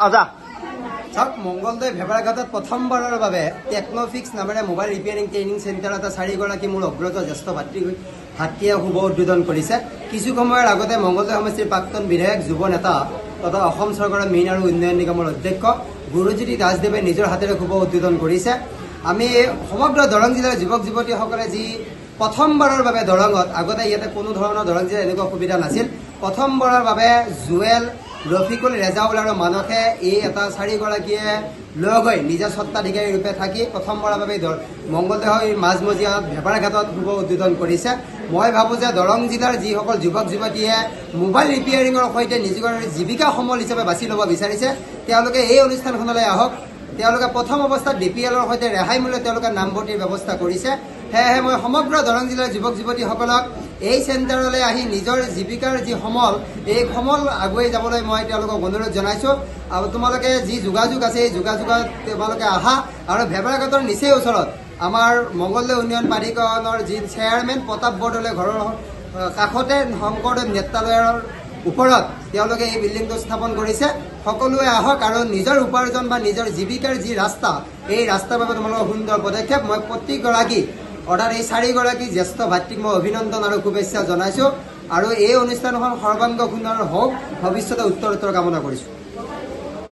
আজা চাওক মংগলদৈ ভেবাৰঘাটত প্ৰথমবাৰৰ বাবে টেকন'ফিক্স নামেৰে মোবাইল ৰিপেয়াৰিং ট্ৰেইনিং চেণ্টাৰ এটা 4গৰাকী মোৰ অগ্ৰজ জ্যেষ্ঠ ভাতৃয়ে শুভ উদ্বোধন কৰিছে। কিছু সময়ৰ আগতে মংগলদৈ সমষ্টিৰ প্ৰাক্তন বিধায়ক যুৱ নেতা তথা অসম চৰকাৰৰ মীন আৰু উন্নয়ন নিগমৰ অধ্যক্ষ গুৰুজ্যোতি দাসদেৱে নিজৰ হাতেৰে শুভ উদ্বোধন কৰিছে। আমি সমগ্ৰ দৰং জিলাৰ যুৱক যুৱতীসকলে যি প্ৰথমবাৰৰ বাবে দৰঙত আগতে ইয়াতে কোনো ধৰণৰ দৰং জিলাৰ এনেকুৱা সুবিধা নাছিল, প্ৰথমবাৰৰ বাবে জুৱেল ৰফিকুল ৰেজাউল আৰু মানসে এই এটা 4গৰাকীয়ে লগ হৈ নিজা স্বত্বাধিকাৰী ৰূপে থাকি প্ৰথমবাৰৰ বাবে মংগলদৈ মাজমজিয়াত ভেবাৰঘাটত শুভ উদ্বোধন কৰিছে। মই ভাবোঁ যে দৰং জিলাৰ যিসকল যুৱক যুৱতীয়ে মোবাইল ৰিপেয়াৰিঙৰ সৈতে নিজৰ জীৱিকা সমল হিচাপে বাছি ল'ব বিচাৰিছে তেওঁলোকে এই অনুষ্ঠানখনলৈ আহক। তেওঁলোকে প্ৰথম অৱস্থাত BPLৰ সৈতে ৰেহাই মূল্যত তেওঁলোকে নামভৰ্তিৰ ব্যৱস্থা কৰিছে। সেয়েহে মই সমগ্ৰ দৰং জিলাৰ যুৱক যুৱতীসকলক এই চেণ্টাৰলৈ আহি নিজৰ জীৱিকাৰ যি সমল এই সমল আগুৱাই যাবলৈ মই তেওঁলোকক অনুৰোধ জনাইছোঁ। আৰু তোমালোকে যি যোগাযোগ আছে এই যোগাযোগত তোমালোকে আহা আৰু ভেবাৰঘাটৰ নিচেই ওচৰত আমাৰ মংগলদৈ উন্নয়ন প্ৰাধিকৰণৰ যি চেয়াৰমেন প্ৰতাপ বৰদলৈ ঘৰৰ কাষতে শংকৰদেৱ নেত্ৰালয়ৰ ওপৰত তেওঁলোকে এই বিল্ডিংটো স্থাপন কৰিছে। সকলোৱে আহক আৰু নিজৰ উপাৰ্জন বা নিজৰ জীৱিকাৰ যি ৰাস্তা এই ৰাস্তাৰ বাবে তোমালোকৰ সুন্দৰ পদক্ষেপ। মই প্ৰত্যেকগৰাকী অৰ্থাৎ এই 4গৰাকী জ্যেষ্ঠ ভাতৃক মই অভিনন্দন আৰু শুভেচ্ছা জনাইছোঁ আৰু এই অনুষ্ঠানখন সৰ্বাংগ সুন্দৰ হওক, ভৱিষ্যতে উত্তৰোত্তৰ কামনা কৰিছোঁ।